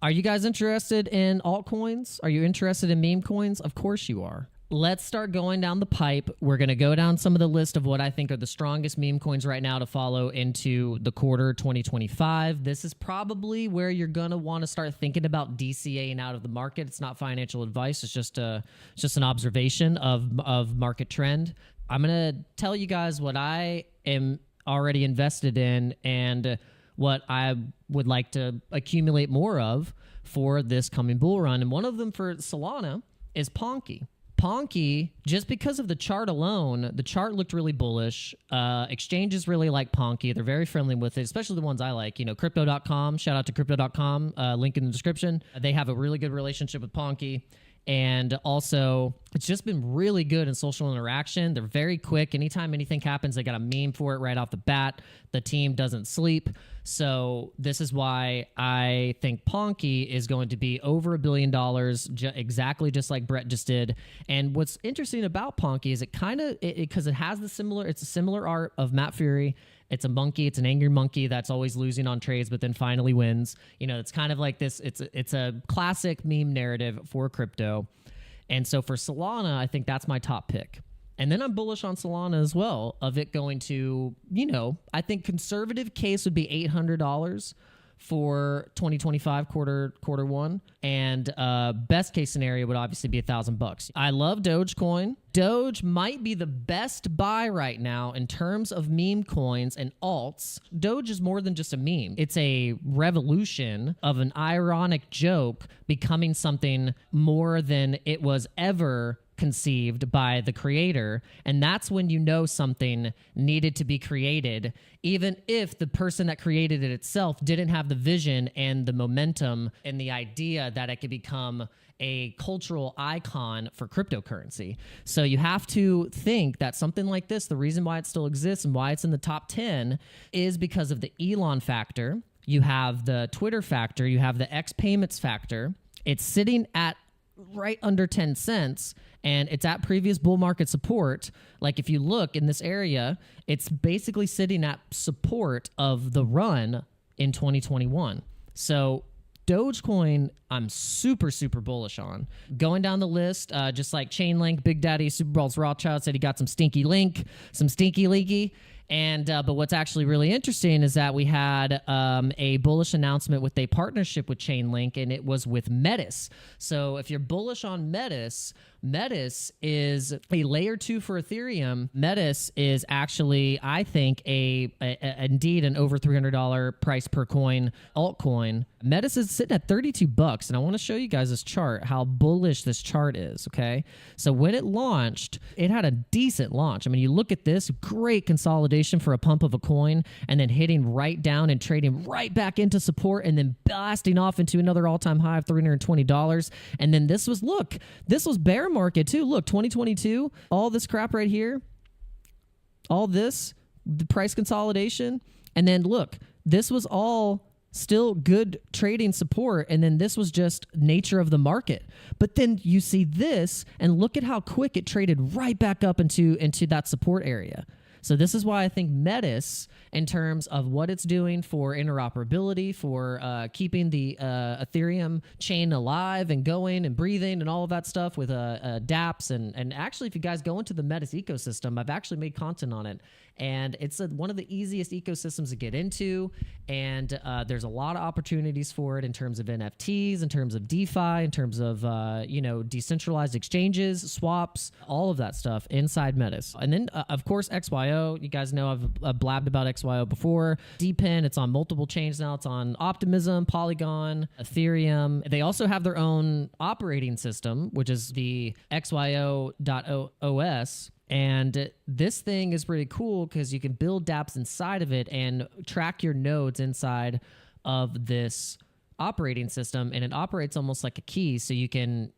Are you guys interested in altcoins? Are you interested in meme coins? Of course you are. Let's start going down the pipe. We're going to go down some of the list of what I think are the strongest meme coins right now to follow into the quarter 2025. This is probably where you're going to want to start thinking about DCAing out of the market. It's not financial advice. It's just an observation of market trend. I'm going to tell you guys what I am already invested in and what I would like to accumulate more of for this coming bull run. And one of them for Solana is Ponky. Ponky, just because of the chart alone, the chart looked really bullish. Exchanges really like Ponky. They're very friendly with it, especially the ones I like. You know, crypto.com, shout out to crypto.com, link in the description. They have a really good relationship with Ponky. And also, it's just been really good in social interaction. They're very quick. Anytime anything happens, they got a meme for it right off the bat. The team doesn't sleep. So this is why I think Ponky is going to be over $1 billion, exactly just like Brett just did. And what's interesting about Ponky is it kind of, because it has it's a similar art of Matt Fury. It's a monkey. It's an angry monkey that's always losing on trades, but then finally wins. You know, it's kind of like this. It's a classic meme narrative for crypto. And so for Solana, I think that's my top pick. And then I'm bullish on Solana as well, of it going to, you know, I think conservative case would be $800 for 2025 quarter one, and best case scenario would obviously be $1,000. I love Dogecoin. Doge might be the best buy right now in terms of meme coins and alts. Doge is more than just a meme. It's a revolution of an ironic joke becoming something more than it was ever conceived by the creator. And that's when you know something needed to be created, even if the person that created it itself didn't have the vision and the momentum and the idea that it could become a cultural icon for cryptocurrency. So you have to think that something like this, the reason why it still exists and why it's in the top 10 is because of the Elon factor. You have the Twitter factor. You have the PHEMEX factor. It's sitting at right under 10 cents, and it's at previous bull market support. Like if you look in this area, it's basically sitting at support of the run in 2021. So Dogecoin, I'm super, super bullish on. Going down the list, just like Chainlink, Big Daddy, Super Balls Rothschild said he got some stinky leaky. And but what's actually really interesting is that we had a bullish announcement with a partnership with Chainlink, and it was with Metis. So if you're bullish on Metis, Metis is a layer 2 for Ethereum. Metis is actually, I think, indeed an over $300 price per coin altcoin. Metis is sitting at $32, and I want to show you guys this chart, how bullish this chart is, okay? So when it launched, it had a decent launch. I mean, you look at this, great consolidation for a pump of a coin, and then hitting right down and trading right back into support, and then blasting off into another all-time high of $320. And then this was bear market too. Look, 2022, all this crap right here, all this, the price consolidation, and then look, this was all still good trading support, and then this was just nature of the market. But then you see this, and look at how quick it traded right back up into that support area. So this is why I think Metis, in terms of what it's doing for interoperability, for keeping the Ethereum chain alive and going and breathing and all of that stuff with dApps. And actually, if you guys go into the Metis ecosystem, I've actually made content on it. And it's one of the easiest ecosystems to get into. And there's a lot of opportunities for it in terms of NFTs, in terms of DeFi, in terms of decentralized exchanges, swaps, all of that stuff inside Metis. And then, of course, XYO. You guys know I've blabbed about XYO before. DPIN, it's on multiple chains now. It's on Optimism, Polygon, Ethereum. They also have their own operating system, which is the XYO.OS. And this thing is pretty cool because you can build dApps inside of it and track your nodes inside of this operating system, and it operates almost like a key, so you can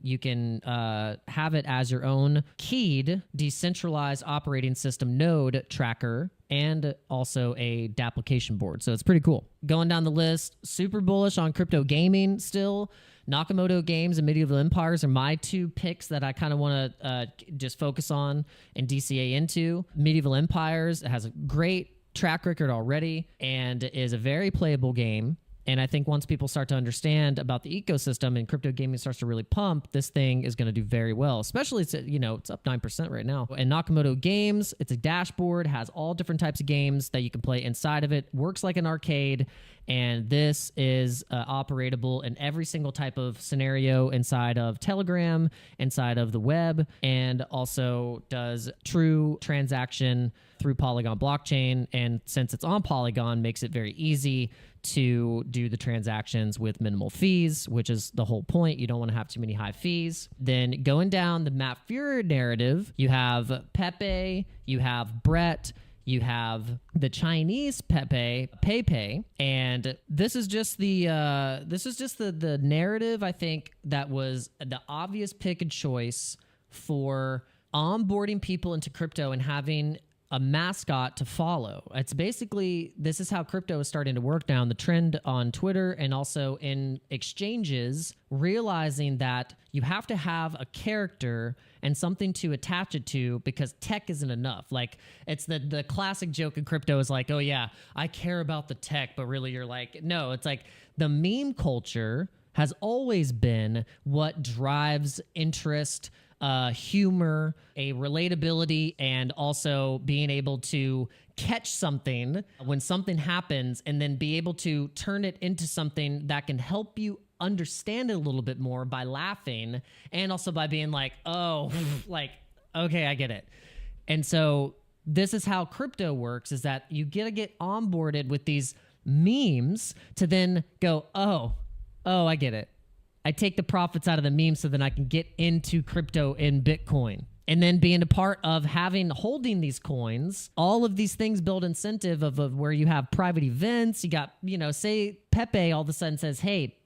have it as your own keyed decentralized operating system node tracker and also a dApplication board. So it's pretty cool. Going down the list, super bullish on crypto gaming still. Nakamoto Games and Medieval Empires are my two picks that I kind of want to just focus on and DCA into. Medieval Empires has a great track record already and is a very playable game. And I think once people start to understand about the ecosystem and crypto gaming starts to really pump, this thing is going to do very well. Especially it's up 9% right now. And Nakamoto Games, it's a dashboard, has all different types of games that you can play inside of it. Works like an arcade. And this is operatable in every single type of scenario inside of Telegram, inside of the web, and also does true transaction through Polygon blockchain. And since it's on Polygon, makes it very easy to do the transactions with minimal fees, which is the whole point. You don't want to have too many high fees. Then going down the Matt Fuhrer narrative, you have Pepe, you have Brett, you have the Chinese Pepe, and this is just the narrative, I think, that was the obvious pick and choice for onboarding people into crypto and having a mascot to follow. It's basically, this is how crypto is starting to work now. The trend on Twitter and also in exchanges, realizing that you have to have a character and something to attach it to because tech isn't enough. Like, it's the classic joke in crypto is like, oh yeah, I care about the tech, but really you're like, no, it's like the meme culture has always been what drives interest, humor, a relatability, and also being able to catch something when something happens and then be able to turn it into something that can help you understand it a little bit more by laughing and also by being like, oh, like, okay, I get it. And so this is how crypto works, is that you gotta get onboarded with these memes to then go, oh, I get it. I take the profits out of the meme so then I can get into crypto in Bitcoin. And then being a part of holding these coins, all of these things build incentive of where you have private events. You got, say Pepe all of a sudden says, hey,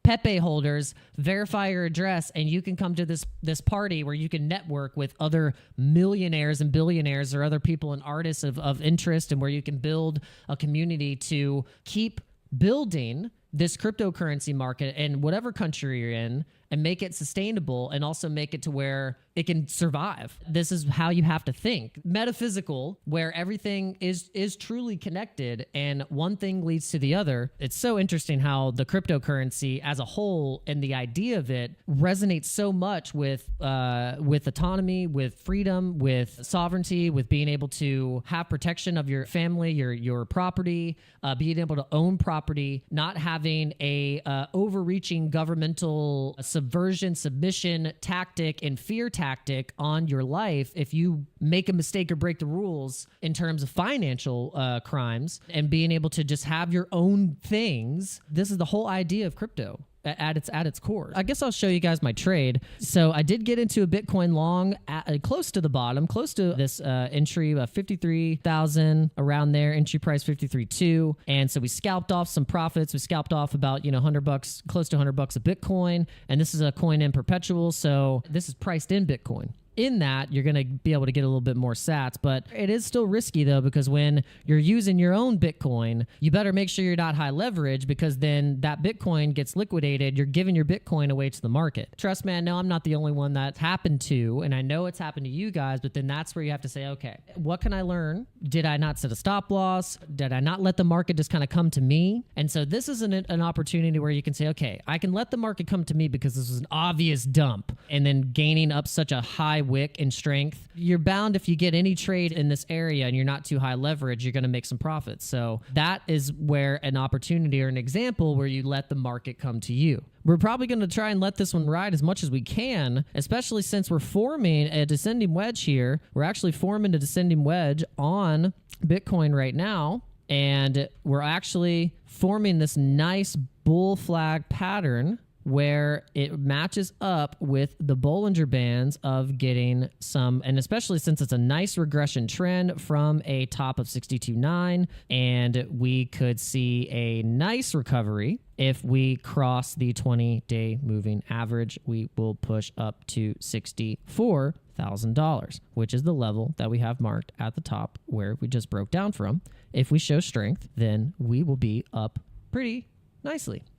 Pepe holders, verify your address and you can come to this party where you can network with other millionaires and billionaires or other people and artists of interest, and where you can build a community to keep building this cryptocurrency market in whatever country you're in and make it sustainable and also make it to where it can survive. This is how you have to think. Metaphysical, where everything is truly connected and one thing leads to the other. It's so interesting how the cryptocurrency as a whole and the idea of it resonates so much with autonomy, with freedom, with sovereignty, with being able to have protection of your family, your property, being able to own property, not having a overreaching governmental subversion, submission tactic and fear tactic on your life if you make a mistake or break the rules in terms of financial crimes, and being able to just have your own things. This is the whole idea of crypto at its core. I guess I'll show you guys my trade. So I did get into a Bitcoin long close to the bottom, close to this entry, 53,000 around there, entry price 53.2. And so we scalped off some profits. We scalped off about, $100, close to $100 a Bitcoin. And this is a coin in perpetual. So this is priced in Bitcoin. In that, you're going to be able to get a little bit more sats, but it is still risky though, because when you're using your own Bitcoin, you better make sure you're not high leverage, because then that Bitcoin gets liquidated. You're giving your Bitcoin away to the market. Trust me, I know I'm not the only one that's happened to, and I know it's happened to you guys, but then that's where you have to say, okay, what can I learn? Did I not set a stop loss? Did I not let the market just kind of come to me? And so this is an opportunity where you can say, okay, I can let the market come to me because this was an obvious dump, and then gaining up such a high wick and strength. You're bound, if you get any trade in this area and you're not too high leverage, you're going to make some profits. So that is where an opportunity or an example where you let the market come to you. We're probably going to try and let this one ride as much as we can, especially since we're forming a descending wedge here. We're actually forming a descending wedge on Bitcoin right now, and we're actually forming this nice bull flag pattern where it matches up with the Bollinger Bands of getting some, and especially since it's a nice regression trend from a top of 62.9, and we could see a nice recovery. If we cross the 20-day moving average, we will push up to $64,000, which is the level that we have marked at the top where we just broke down from. If we show strength, then we will be up pretty nicely.